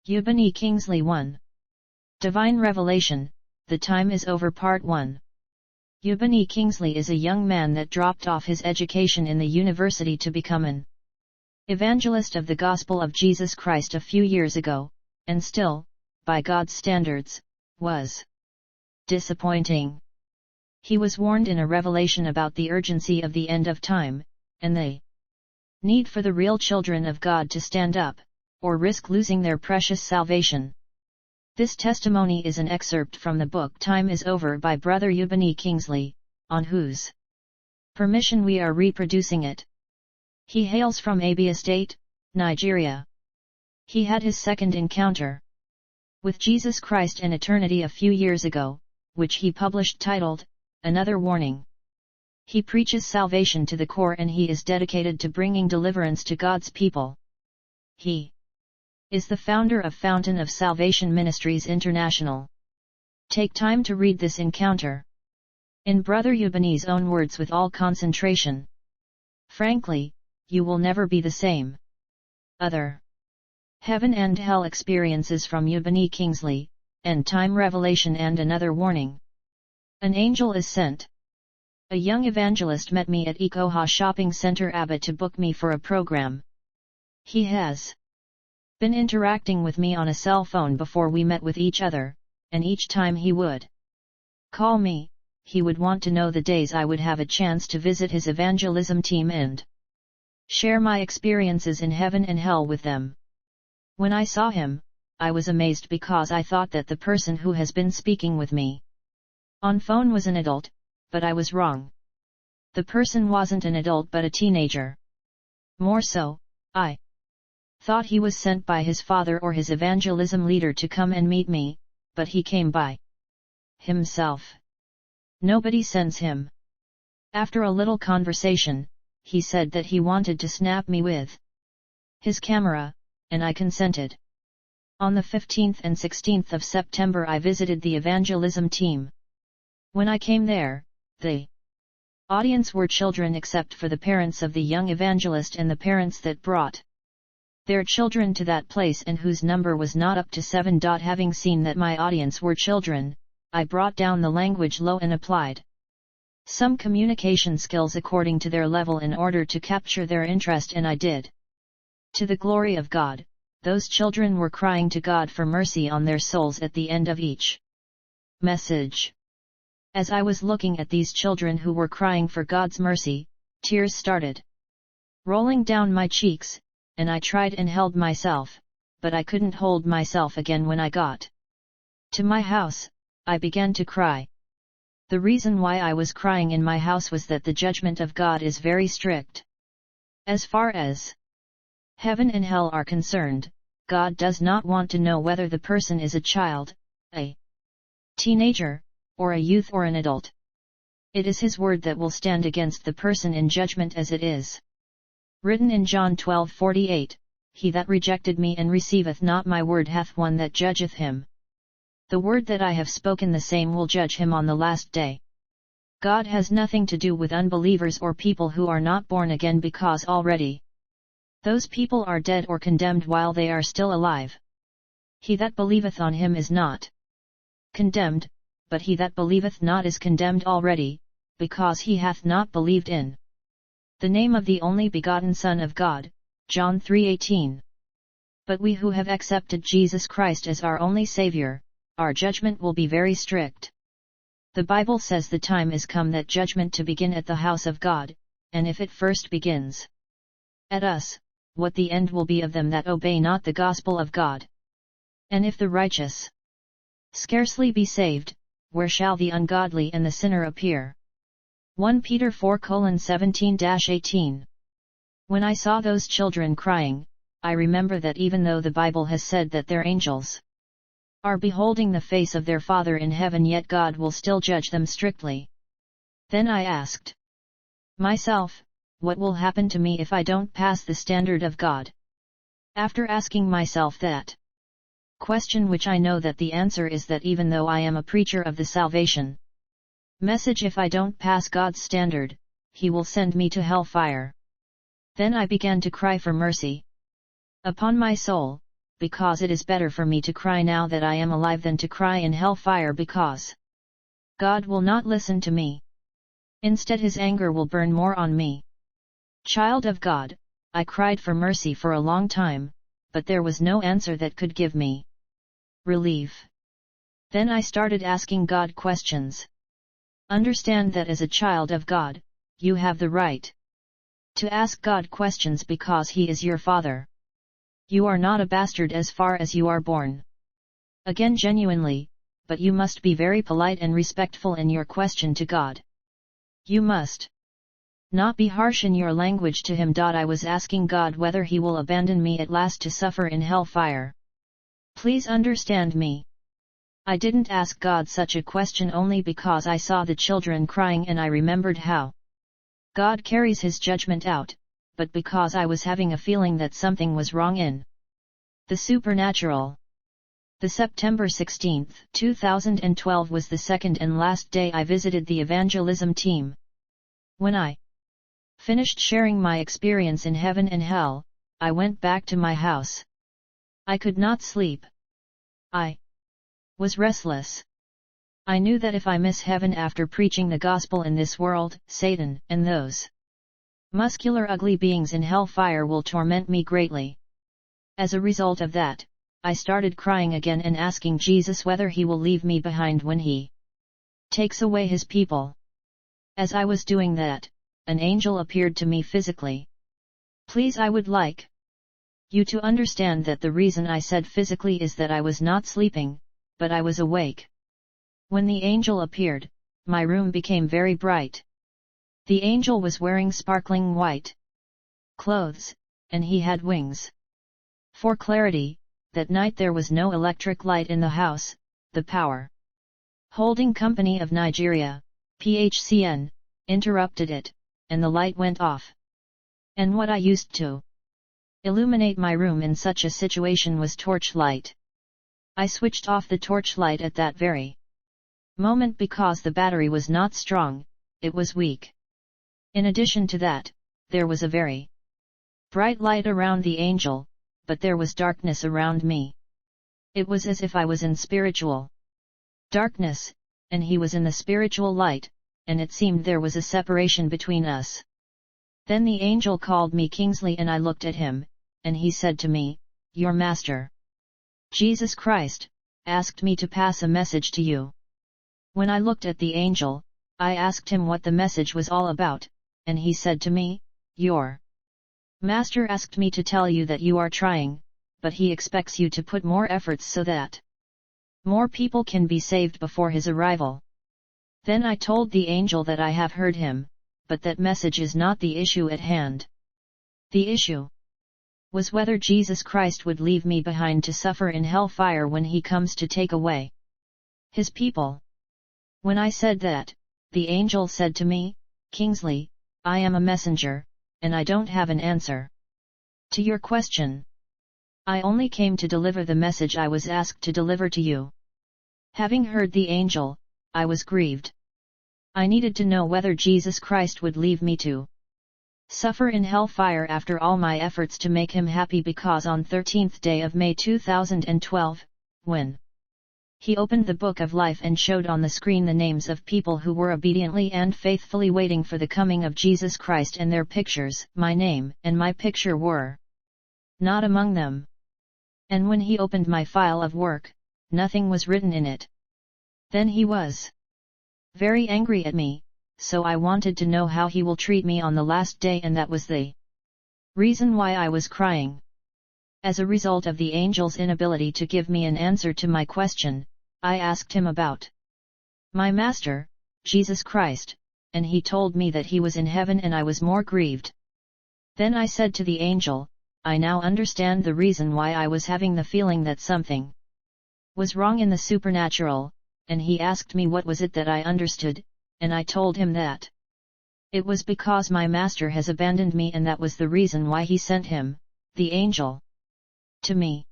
UBANI Kingsley 1. Divine Revelation, The Time is Over Part 1. UBANI Kingsley is a young man that dropped off his education in the university to become an evangelist of the gospel of Jesus Christ a few years ago, and still, by God's standards, was disappointing. He was warned in a revelation about the urgency of the end of time, and the need for the real children of God to stand up, or risk losing their precious salvation. This testimony is an excerpt from the book Time is Over by Brother UBANI Kingsley, on whose permission we are reproducing it. He hails from Abia State, Nigeria. He had his second encounter with Jesus Christ and eternity a few years ago, which he published titled, Another Warning. He preaches salvation to the core and he is dedicated to bringing deliverance to God's people. He is the founder of Fountain of Salvation Ministries International. Take time to read this encounter in Brother UBANI's own words with all concentration. Frankly, you will never be the same. Other Heaven and Hell experiences from UBANI Kingsley, End Time Revelation and Another Warning. An angel is sent. A young evangelist met me at Ikoha Shopping Center Aba to book me for a program. He has been interacting with me on a cell phone before we met with each other, and each time he would call me, he would want to know the days I would have a chance to visit his evangelism team and share my experiences in heaven and hell with them. When I saw him, I was amazed because I thought that the person who has been speaking with me on phone was an adult, but I was wrong. The person wasn't an adult but a teenager. More so, I thought he was sent by his father or his evangelism leader to come and meet me, but he came by himself. Nobody sends him. After a little conversation, he said that he wanted to snap me with his camera, and I consented. On the 15th and 16th of September I visited the evangelism team. When I came there, the audience were children except for the parents of the young evangelist and the parents that brought their children to that place and whose number was not up to 7. Having seen that my audience were children, I brought down the language low and applied some communication skills according to their level in order to capture their interest, and I did. To the glory of God, those children were crying to God for mercy on their souls at the end of each message. As I was looking at these children who were crying for God's mercy, tears started rolling down my cheeks, and I tried and held myself, but I couldn't hold myself again. When I got to my house, I began to cry. The reason why I was crying in my house was that the judgment of God is very strict. As far as heaven and hell are concerned, God does not want to know whether the person is a child, a teenager, or a youth or an adult. It is His word that will stand against the person in judgment, as it is written in John 12:48, He that rejected me and receiveth not my word hath one that judgeth him. The word that I have spoken the same will judge him on the last day. God has nothing to do with unbelievers or people who are not born again, because already those people are dead or condemned while they are still alive. He that believeth on him is not condemned, but he that believeth not is condemned already, because he hath not believed in the name of the only begotten Son of God, John 3:18. But we who have accepted Jesus Christ as our only Savior, our judgment will be very strict. The Bible says the time is come that judgment to begin at the house of God, and if it first begins at us, what the end will be of them that obey not the gospel of God. And if the righteous scarcely be saved, where shall the ungodly and the sinner appear? 1 Peter 4:17-18. When I saw those children crying, I remember that even though the Bible has said that their angels are beholding the face of their Father in heaven, yet God will still judge them strictly. Then I asked myself, what will happen to me if I don't pass the standard of God? After asking myself that question, which I know that the answer is that even though I am a preacher of the salvation message, if I don't pass God's standard, He will send me to hellfire. Then I began to cry for mercy upon my soul, because it is better for me to cry now that I am alive than to cry in hellfire because God will not listen to me. Instead his anger will burn more on me. Child of God, I cried for mercy for a long time, but there was no answer that could give me relief. Then I started asking God questions. Understand that as a child of God, you have the right to ask God questions because He is your Father. You are not a bastard as far as you are born again genuinely, but you must be very polite and respectful in your question to God. You must not be harsh in your language to Him. I was asking God whether He will abandon me at last to suffer in hellfire. Please understand me. I didn't ask God such a question only because I saw the children crying and I remembered how God carries His judgment out, but because I was having a feeling that something was wrong in the supernatural. The September 16, 2012 was the second and last day I visited the evangelism team. When I finished sharing my experience in heaven and hell, I went back to my house. I could not sleep. I was restless. I knew that if I miss heaven after preaching the gospel in this world, Satan and those muscular ugly beings in hellfire will torment me greatly. As a result of that, I started crying again and asking Jesus whether He will leave me behind when He takes away His people. As I was doing that, an angel appeared to me physically. Please, I would like you to understand that the reason I said physically is that I was not sleeping, but I was awake. When the angel appeared, my room became very bright. The angel was wearing sparkling white clothes, and he had wings. For clarity, that night there was no electric light in the house. The Power Holding Company of Nigeria, PHCN, interrupted it, and the light went off. And what I used to illuminate my room in such a situation was torchlight. I switched off the torchlight at that very moment because the battery was not strong, it was weak. In addition to that, there was a very bright light around the angel, but there was darkness around me. It was as if I was in spiritual darkness, and he was in the spiritual light, and it seemed there was a separation between us. Then the angel called me Kingsley and I looked at him, and he said to me, "Your master, Jesus Christ, asked me to pass a message to you." When I looked at the angel, I asked him what the message was all about, and he said to me, "Your Master asked me to tell you that you are trying, but he expects you to put more efforts so that more people can be saved before his arrival." Then I told the angel that I have heard him, but that message is not the issue at hand. The issue was whether Jesus Christ would leave me behind to suffer in hellfire when he comes to take away his people. When I said that, the angel said to me, "Kingsley, I am a messenger, and I don't have an answer to your question. I only came to deliver the message I was asked to deliver to you." Having heard the angel, I was grieved. I needed to know whether Jesus Christ would leave me to suffer in hellfire after all my efforts to make him happy, because on 13th day of May 2012, when he opened the book of life and showed on the screen the names of people who were obediently and faithfully waiting for the coming of Jesus Christ, and their pictures, my name and my picture were not among them. And when he opened my file of work, nothing was written in it. Then he was very angry at me, so I wanted to know how he will treat me on the last day, and that was the reason why I was crying. As a result of the angel's inability to give me an answer to my question, I asked him about my master, Jesus Christ, and he told me that he was in heaven, and I was more grieved. Then I said to the angel, "I now understand the reason why I was having the feeling that something was wrong in the supernatural," and he asked me what was it that I understood, and I told him that it was because my master has abandoned me, and that was the reason why he sent him, the angel, to me.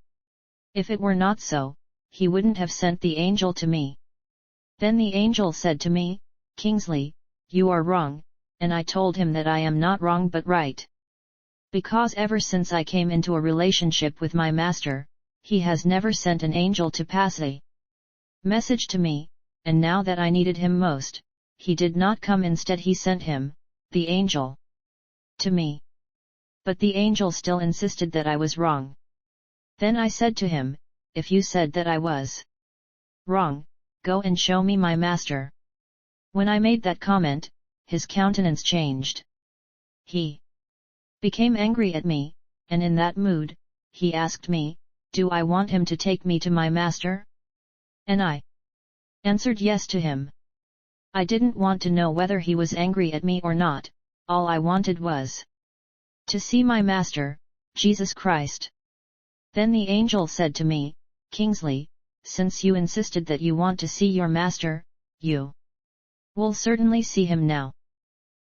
If it were not so, he wouldn't have sent the angel to me. Then the angel said to me, "Kingsley, you are wrong," and I told him that I am not wrong but right. Because ever since I came into a relationship with my master, he has never sent an angel to pass a message to me, and now that I needed him most, he did not come. Instead he sent him, the angel, to me. But the angel still insisted that I was wrong. Then I said to him, if you said that I was wrong, go and show me my master. When I made that comment, his countenance changed. He became angry at me, and in that mood, he asked me, do I want him to take me to my master? And I answered yes to him. I didn't want to know whether he was angry at me or not, all I wanted was to see my master, Jesus Christ. Then the angel said to me, Kingsley, since you insisted that you want to see your master, you will certainly see him now.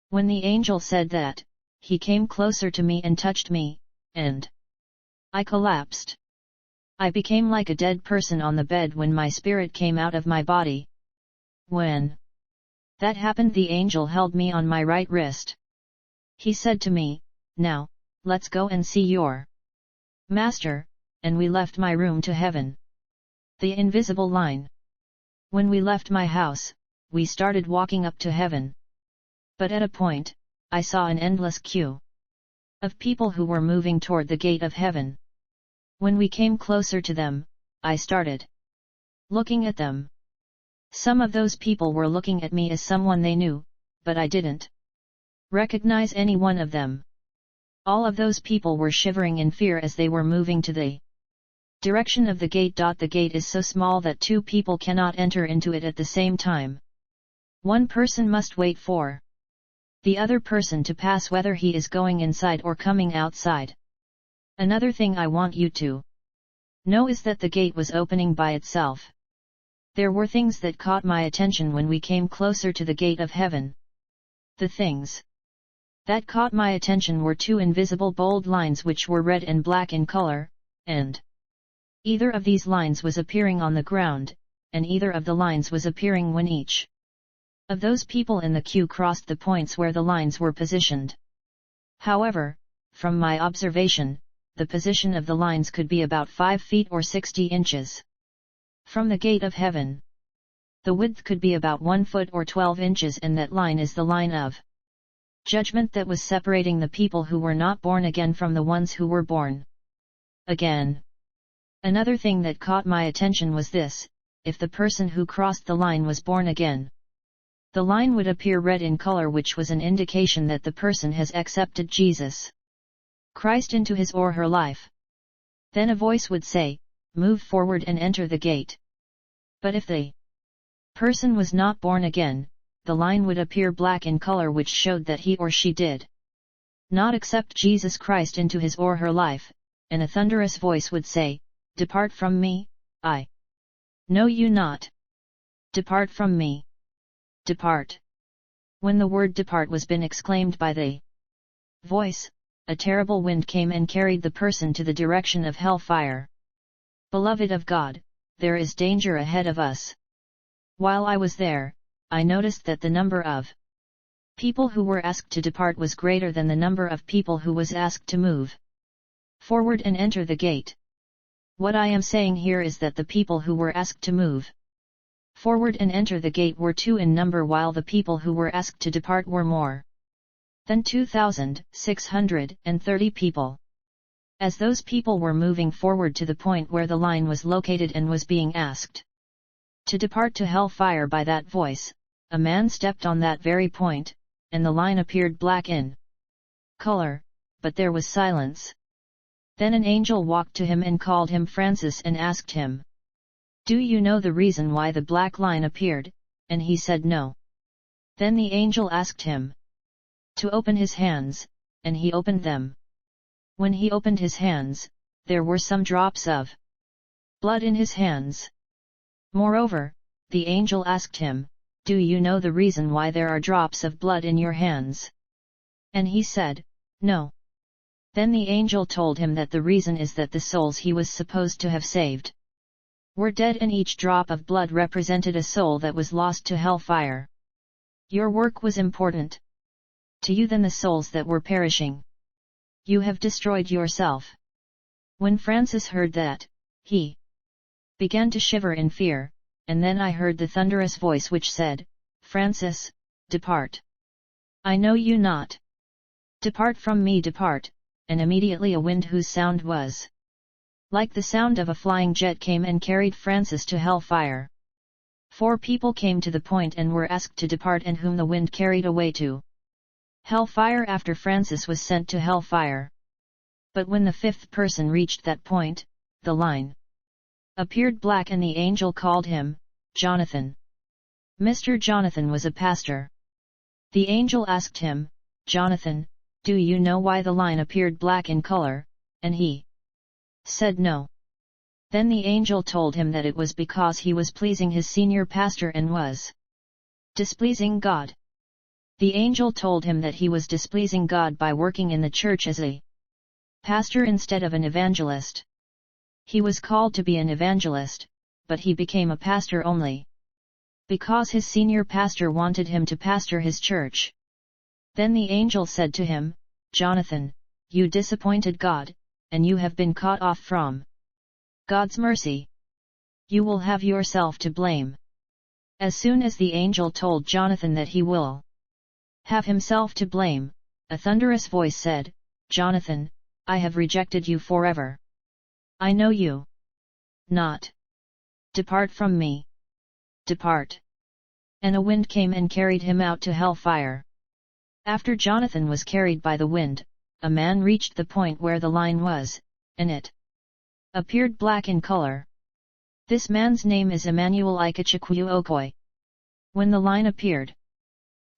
When the angel said that, he came closer to me and touched me, and I collapsed. I became like a dead person on the bed when my spirit came out of my body. When that happened, the angel held me on my right wrist. He said to me, now, let's go and see your master, and we left my room to heaven. The invisible line. When we left my house, we started walking up to heaven. But at a point, I saw an endless queue of people who were moving toward the gate of heaven. When we came closer to them, I started looking at them. Some of those people were looking at me as someone they knew, but I didn't recognize any one of them. All of those people were shivering in fear as they were moving to the direction of the gate. The gate is so small that two people cannot enter into it at the same time. One person must wait for the other person to pass, whether he is going inside or coming outside. Another thing I want you to know is that the gate was opening by itself. There were things that caught my attention when we came closer to the gate of heaven. The things that caught my attention were two invisible bold lines which were red and black in color, and either of these lines was appearing on the ground, and either of the lines was appearing when each of those people in the queue crossed the points where the lines were positioned. However, from my observation, the position of the lines could be about 5 feet or 60 inches. From the gate of heaven, the width could be about 1 foot or 12 inches, and that line is the line of judgment that was separating the people who were not born again from the ones who were born again. Another thing that caught my attention was this: if the person who crossed the line was born again, the line would appear red in color, which was an indication that the person has accepted Jesus Christ into his or her life. Then a voice would say, move forward and enter the gate. But if the person was not born again, the line would appear black in color, which showed that he or she did not accept Jesus Christ into his or her life, and a thunderous voice would say, depart from me, I know you not. Depart from me. Depart. When the word depart was been exclaimed by the voice, a terrible wind came and carried the person to the direction of hellfire. Beloved of God, there is danger ahead of us. While I was there, I noticed that the number of people who were asked to depart was greater than the number of people who was asked to move forward and enter the gate. What I am saying here is that the people who were asked to move forward and enter the gate were 2 in number, while the people who were asked to depart were more than 2,630 people. As those people were moving forward to the point where the line was located and was being asked to depart to hellfire by that voice, a man stepped on that very point, and the line appeared black in color, but there was silence. Then an angel walked to him and called him Francis and asked him, do you know the reason why the black line appeared? And he said no. Then the angel asked him to open his hands, and he opened them. When he opened his hands, there were some drops of blood in his hands. Moreover, the angel asked him, do you know the reason why there are drops of blood in your hands? And he said, no. Then the angel told him that the reason is that the souls he was supposed to have saved were dead, and each drop of blood represented a soul that was lost to hellfire. Your work was important to you than the souls that were perishing. You have destroyed yourself. When Francis heard that, He began to shiver in fear, and then I heard the thunderous voice which said, "Francis, depart. I know you not. Depart from me, depart," and immediately a wind whose sound was like the sound of a flying jet came and carried Francis to hell-fire. 4 people came to the point and were asked to depart, and whom the wind carried away to hell-fire after Francis was sent to hell-fire. But when the 5th person reached that point, the line appeared black and the angel called him, Jonathan. Mr. Jonathan was a pastor. The angel asked him, "Jonathan, do you know why the line appeared black in color?" And he said no. Then the angel told him that it was because he was pleasing his senior pastor and was displeasing God. The angel told him that he was displeasing God by working in the church as a pastor instead of an evangelist. He was called to be an evangelist, but he became a pastor only because his senior pastor wanted him to pastor his church. Then the angel said to him, "Jonathan, you disappointed God, and you have been cut off from God's mercy. You will have yourself to blame." As soon as the angel told Jonathan that he will have himself to blame, a thunderous voice said, "Jonathan, I have rejected you forever. I know you not. Depart from me. Depart." And a wind came and carried him out to hell-fire. After Jonathan was carried by the wind, a man reached the point where the line was, and it appeared black in color. This man's name is Emmanuel Ikachikuokoi. When the line appeared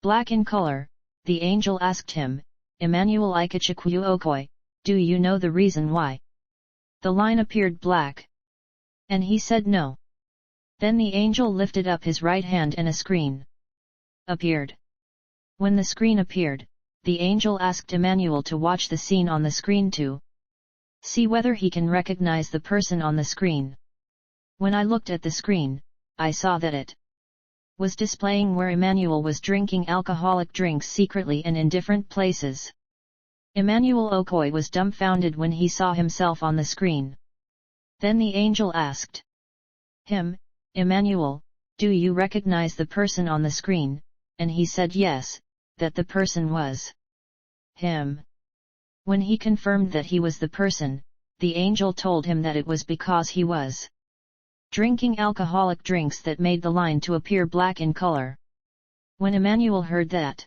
black in color, the angel asked him, "Emmanuel Ikachikuokoi, do you know the reason why the line appeared black?" And he said no. Then the angel lifted up his right hand and a screen appeared. When the screen appeared, the angel asked Emmanuel to watch the scene on the screen to see whether he can recognize the person on the screen. When I looked at the screen, I saw that it was displaying where Emmanuel was drinking alcoholic drinks secretly and in different places. Emmanuel Okoi was dumbfounded when he saw himself on the screen. Then the angel asked him, "Emmanuel, do you recognize the person on the screen?" And he said yes, that the person was him. When he confirmed that he was the person, the angel told him that it was because he was drinking alcoholic drinks that made the line to appear black in color. When Emmanuel heard that,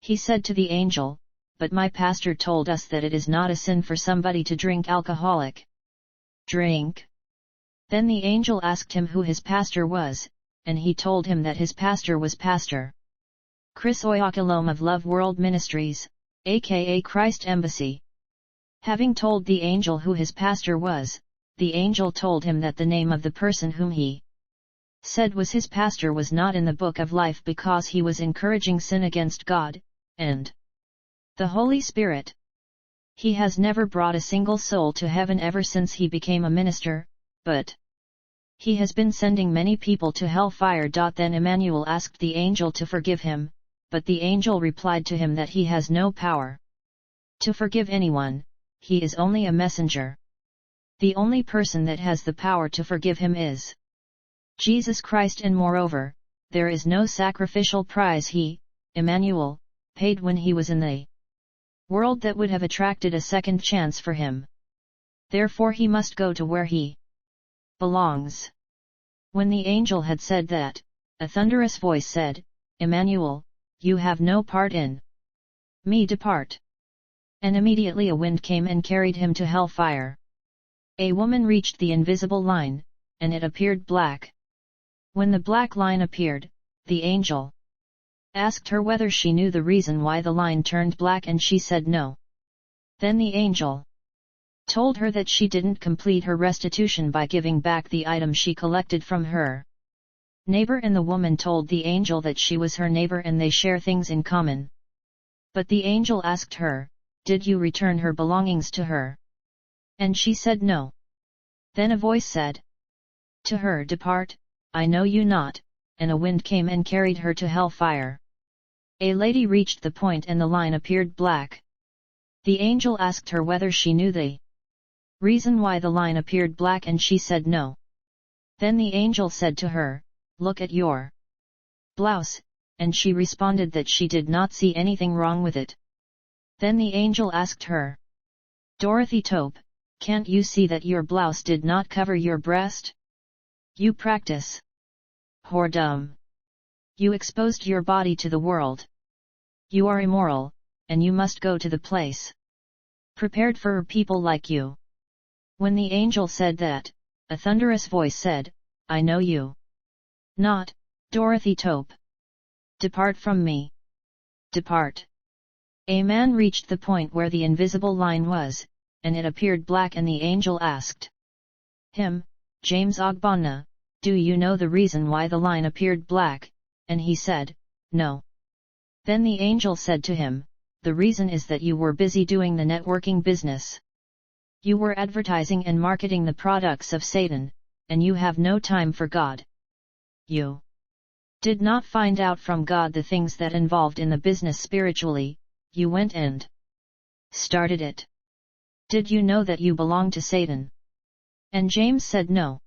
he said to the angel, "But my pastor told us that it is not a sin for somebody to drink alcoholic drink." Then the angel asked him who his pastor was, and he told him that his pastor was Pastor Chris Oyakhilome of Love World Ministries, aka Christ Embassy. Having told the angel who his pastor was, the angel told him that the name of the person whom he said was his pastor was not in the book of life because he was encouraging sin against God and the Holy Spirit. He has never brought a single soul to heaven ever since he became a minister, but he has been sending many people to hellfire. Then Emmanuel asked the angel to forgive him, but the angel replied to him that he has no power to forgive anyone, he is only a messenger. The only person that has the power to forgive him is Jesus Christ, and moreover, there is no sacrificial price he, Emmanuel, paid when he was in the world that would have attracted a second chance for him. Therefore he must go to where he belongs. When the angel had said that, a thunderous voice said, "Emmanuel, you have no part in me, depart." And immediately a wind came and carried him to hellfire. A woman reached the invisible line, and it appeared black. When the black line appeared, the angel asked her whether she knew the reason why the line turned black, and she said no. Then the angel told her that she didn't complete her restitution by giving back the item she collected from her neighbor, and the woman told the angel that she was her neighbor and they share things in common. But the angel asked her, "Did you return her belongings to her?" And she said no. Then a voice said to her, "Depart, I know you not," and a wind came and carried her to hellfire. A lady reached the point and the line appeared black. The angel asked her whether she knew the reason why the line appeared black, and she said no. Then the angel said to her, "Look at your blouse," and she responded that she did not see anything wrong with it. Then the angel asked her, "Dorothy Tope, can't you see that your blouse did not cover your breast? You practice whoredom. You exposed your body to the world. You are immoral, and you must go to the place prepared for people like you." When the angel said that, a thunderous voice said, "I know you not, Dorothy Tope. Depart from me. Depart." A man reached the point where the invisible line was, and it appeared black, and the angel asked him, "James Ogbonna, do you know the reason why the line appeared black?" And he said, "No." Then the angel said to him, "The reason is that you were busy doing the networking business. You were advertising and marketing the products of Satan, and you have no time for God. You did not find out from God the things that involved in the business spiritually, you went and started it. Did you know that you belong to Satan?" And James said no.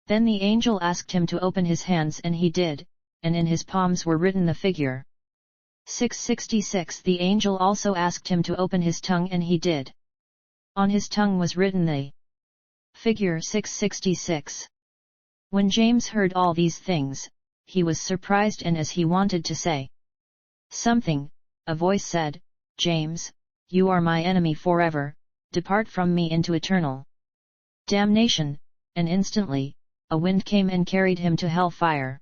Then the angel asked him to open his hands, and he did, and in his palms were written the figure 666. The angel also asked him to open his tongue, and he did. On his tongue was written the figure 666. When James heard all these things, he was surprised, and as he wanted to say something, a voice said, "James, you are my enemy forever, depart from me into eternal damnation," and instantly, a wind came and carried him to hell fire.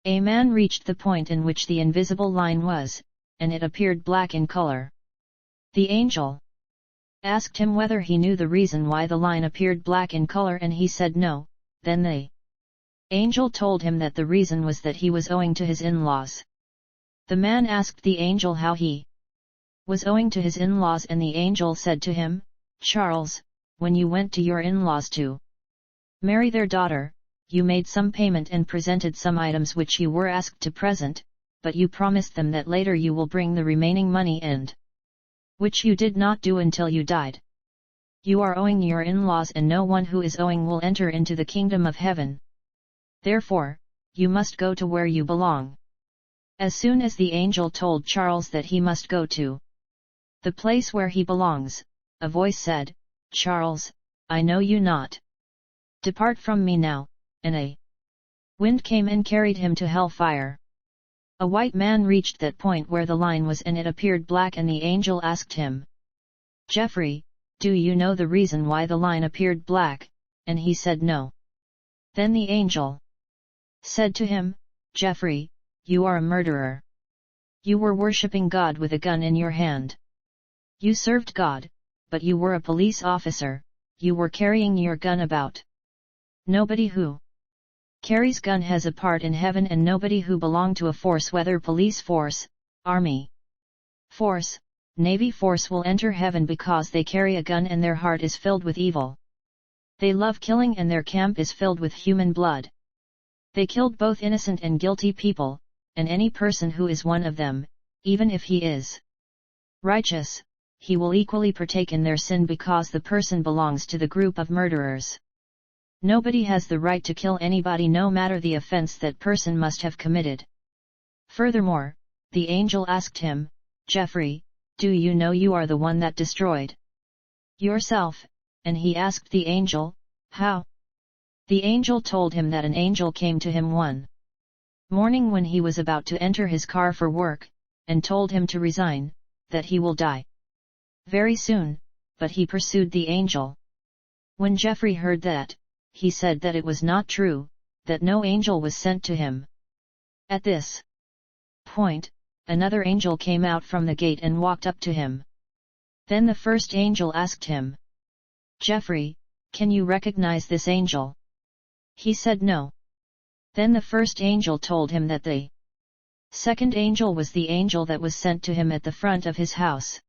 A man reached the point in which the invisible line was, and it appeared black in color. The angel asked him whether he knew the reason why the line appeared black in color, and he said no. Then the angel told him that the reason was that he was owing to his in-laws. The man asked the angel how he was owing to his in-laws, and the angel said to him, "Charles, when you went to your in-laws to marry their daughter, you made some payment and presented some items which you were asked to present, but you promised them that later you will bring the remaining money, and which you did not do until you died. You are owing your in-laws, and no one who is owing will enter into the kingdom of heaven. Therefore, you must go to where you belong." As soon as the angel told Charles that he must go to the place where he belongs, a voice said, "Charles, I know you not. Depart from me now," and a wind came and carried him to hell fire. A white man reached that point where the line was, and it appeared black, and the angel asked him, "Jeffrey, do you know the reason why the line appeared black?" And he said no. Then the angel said to him, "Jeffrey, you are a murderer. You were worshipping God with a gun in your hand. You served God, but you were a police officer, you were carrying your gun about. Nobody who carries gun has a part in heaven, and nobody who belong to a force, whether police force, army force, navy force, will enter heaven because they carry a gun and their heart is filled with evil. They love killing, and their camp is filled with human blood. They killed both innocent and guilty people, and any person who is one of them, even if he is righteous, he will equally partake in their sin because the person belongs to the group of murderers. Nobody has the right to kill anybody, no matter the offense that person must have committed." Furthermore, the angel asked him, "Jeffrey, do you know you are the one that destroyed yourself?" And he asked the angel, "How?" The angel told him that an angel came to him one morning when he was about to enter his car for work, and told him to resign, that he will die very soon, but he pursued the angel. When Jeffrey heard that, he said that it was not true, that no angel was sent to him. At this point, another angel came out from the gate and walked up to him. Then the first angel asked him, "Jeffrey, can you recognize this angel?" He said no. Then the first angel told him that the second angel was the angel that was sent to him at the front of his house.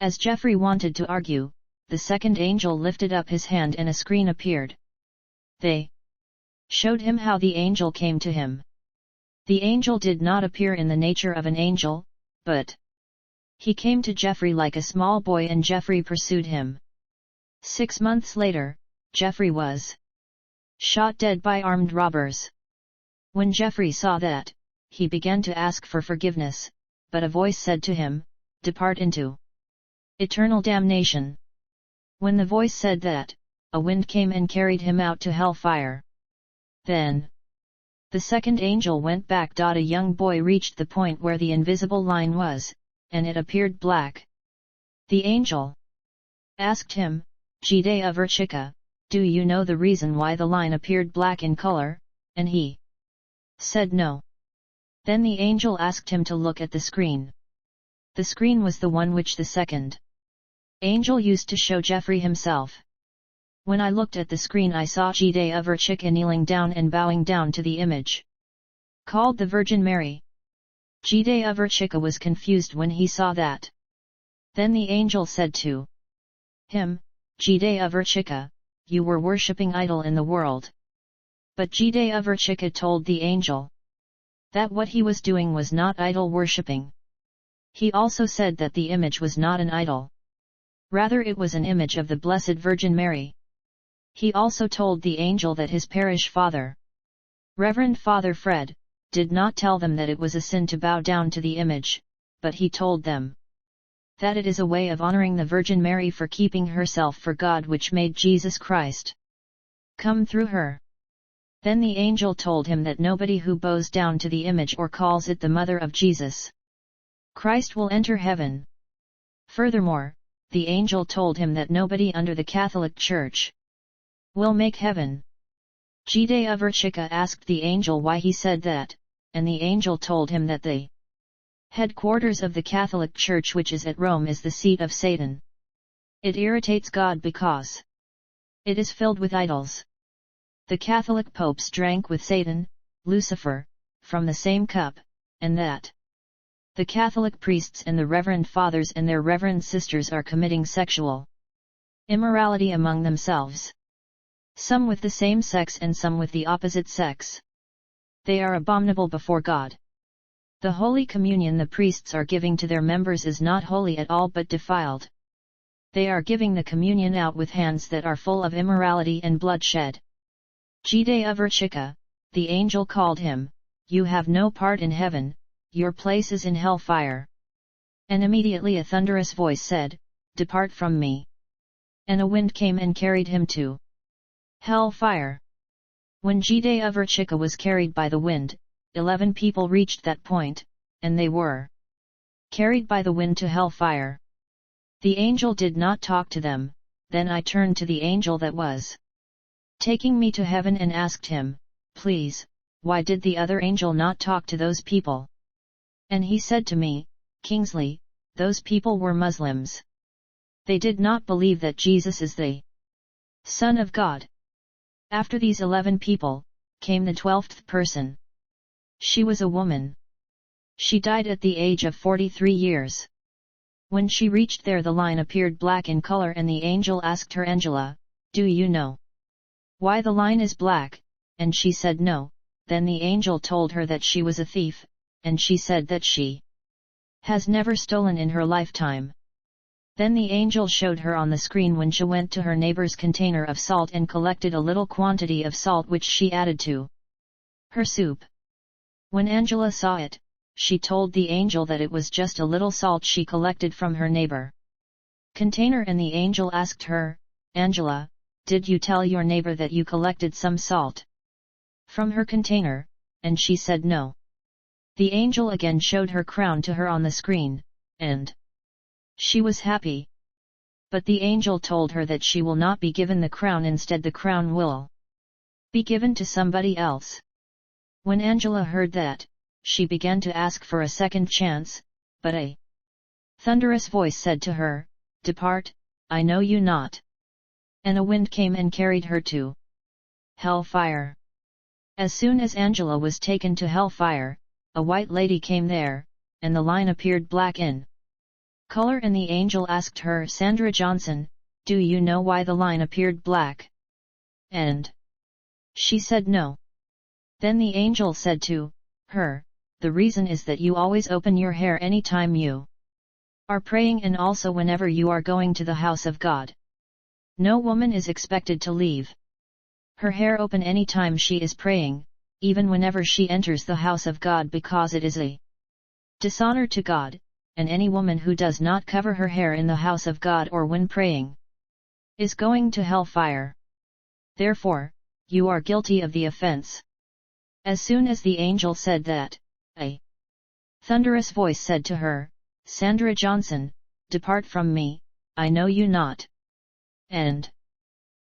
As Jeffrey wanted to argue, the second angel lifted up his hand and a screen appeared. They showed him how the angel came to him. The angel did not appear in the nature of an angel, but he came to Jeffrey like a small boy, and Jeffrey pursued him. 6 months later, Jeffrey was shot dead by armed robbers. When Jeffrey saw that, he began to ask for forgiveness, but a voice said to him, "Depart into eternal damnation." When the voice said that, a wind came and carried him out to hellfire. Then the second angel went back. A young boy reached the point where the invisible line was, and it appeared black. The angel asked him, "Jide Averchika, do you know the reason why the line appeared black in color?" And he said no. Then the angel asked him to look at the screen. The screen was the one which the second angel used to show Jeffrey himself. When I looked at the screen, I saw Jide Averchika kneeling down and bowing down to the image called the Virgin Mary. Jide Averchika was confused when he saw that. Then the angel said to him, "Jide Averchika, you were worshipping idol in the world." But Jide Averchika told the angel that what he was doing was not idol worshipping. He also said that the image was not an idol. Rather, it was an image of the Blessed Virgin Mary. He also told the angel that his parish father, Reverend Father Fred, did not tell them that it was a sin to bow down to the image, but he told them that it is a way of honoring the Virgin Mary for keeping herself for God, which made Jesus Christ come through her. Then the angel told him that nobody who bows down to the image or calls it the Mother of Jesus Christ will enter heaven. Furthermore, the angel told him that nobody under the Catholic Church will make heaven. Jide Averchika asked the angel why he said that, and the angel told him that the headquarters of the Catholic Church, which is at Rome, is the seat of Satan. It irritates God because it is filled with idols. The Catholic popes drank with Satan, Lucifer, from the same cup, and that the Catholic priests and the Reverend Fathers and their Reverend Sisters are committing sexual immorality among themselves. Some with the same sex and some with the opposite sex. They are abominable before God. The Holy Communion the priests are giving to their members is not holy at all but defiled. They are giving the communion out with hands that are full of immorality and bloodshed. Jide Averchika, the angel called him, "You have no part in heaven, your place is in hellfire." And immediately a thunderous voice said, "Depart from me." And a wind came and carried him to hellfire. When Jide Averchika was carried by the wind, 11 people reached that point, and they were carried by the wind to hellfire. The angel did not talk to them. Then I turned to the angel that was taking me to heaven and asked him, "Please, why did the other angel not talk to those people?" And he said to me, "Kingsley, those people were Muslims. They did not believe that Jesus is the Son of God." After these 11 people, came the 12th person. She was a woman. She died at the age of 43 years. When she reached there, the line appeared black in color, and the angel asked her, "Angela, do you know why the line is black?" And she said no. Then the angel told her that she was a thief, and she said that she has never stolen in her lifetime. Then the angel showed her on the screen when she went to her neighbor's container of salt and collected a little quantity of salt which she added to her soup. When Angela saw it, she told the angel that it was just a little salt she collected from her neighbor container, and the angel asked her, "Angela, did you tell your neighbor that you collected some salt from her container?" And she said no. The angel again showed her crown to her on the screen, and she was happy. But the angel told her that she will not be given the crown, instead the crown will be given to somebody else. When Angela heard that, she began to ask for a second chance, but a thunderous voice said to her, "Depart, I know you not." And a wind came and carried her to hellfire. As soon as Angela was taken to hellfire, a white lady came there, and the line appeared black in color, and the angel asked her, "Sandra Johnson, do you know why the line appeared black?" And she said no. Then the angel said to her, "The reason is that you always open your hair any time you are praying, and also whenever you are going to the house of God." No woman is expected to leave her hair open any time she is praying, even whenever she enters the house of God, because it is a dishonor to God, and any woman who does not cover her hair in the house of God or when praying is going to hellfire. Therefore, you are guilty of the offense. As soon as the angel said that, a thunderous voice said to her, Sandra Johnson, depart from me, I know you not. And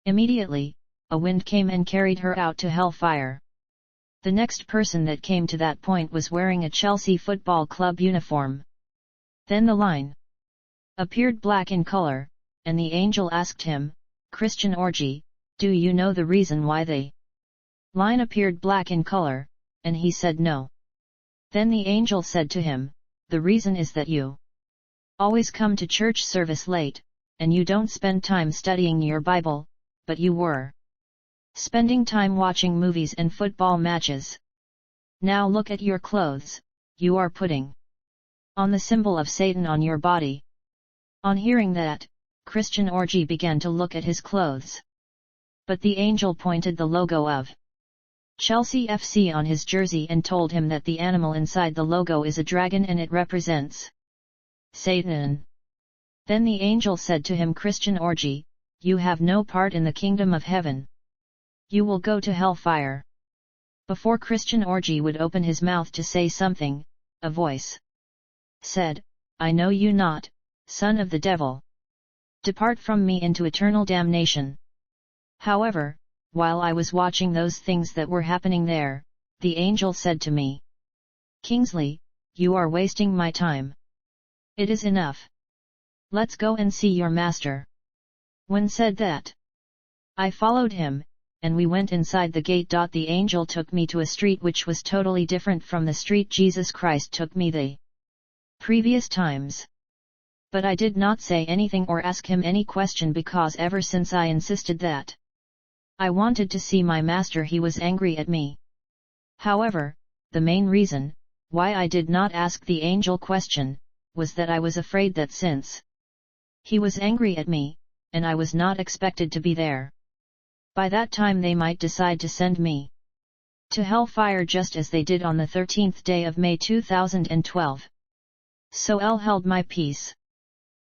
immediately, a wind came and carried her out to hellfire. The next person that came to that point was wearing a Chelsea Football Club uniform. Then the line appeared black in color, and the angel asked him, Christian orgy, do you know the reason why the line appeared black in color? And he said no. Then the angel said to him, the reason is that you always come to church service late, and you don't spend time studying your Bible, but you were spending time watching movies and football matches. Now look at your clothes, you are putting on the symbol of Satan on your body. On hearing that, Christian Orgy began to look at his clothes. But the angel pointed the logo of Chelsea FC on his jersey and told him that the animal inside the logo is a dragon and it represents Satan. Then the angel said to him, Christian Orgy, you have no part in the kingdom of heaven. You will go to hellfire. Before Christian Orgy would open his mouth to say something, a voice said, I know you not, son of the devil. Depart from me into eternal damnation. However, while I was watching those things that were happening there, the angel said to me, Kingsley, you are wasting my time. It is enough. Let's go and see your master. When said that, I followed him, and we went inside the gate. The angel took me to a street which was totally different from the street Jesus Christ took me the previous times. But I did not say anything or ask him any question, because ever since I insisted that I wanted to see my master, he was angry at me. However, the main reason why I did not ask the angel question was that I was afraid that since he was angry at me, and I was not expected to be there, by that time they might decide to send me to hellfire, just as they did on the 13th day of May 2012. So I held my peace.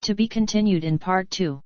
To be continued in part 2.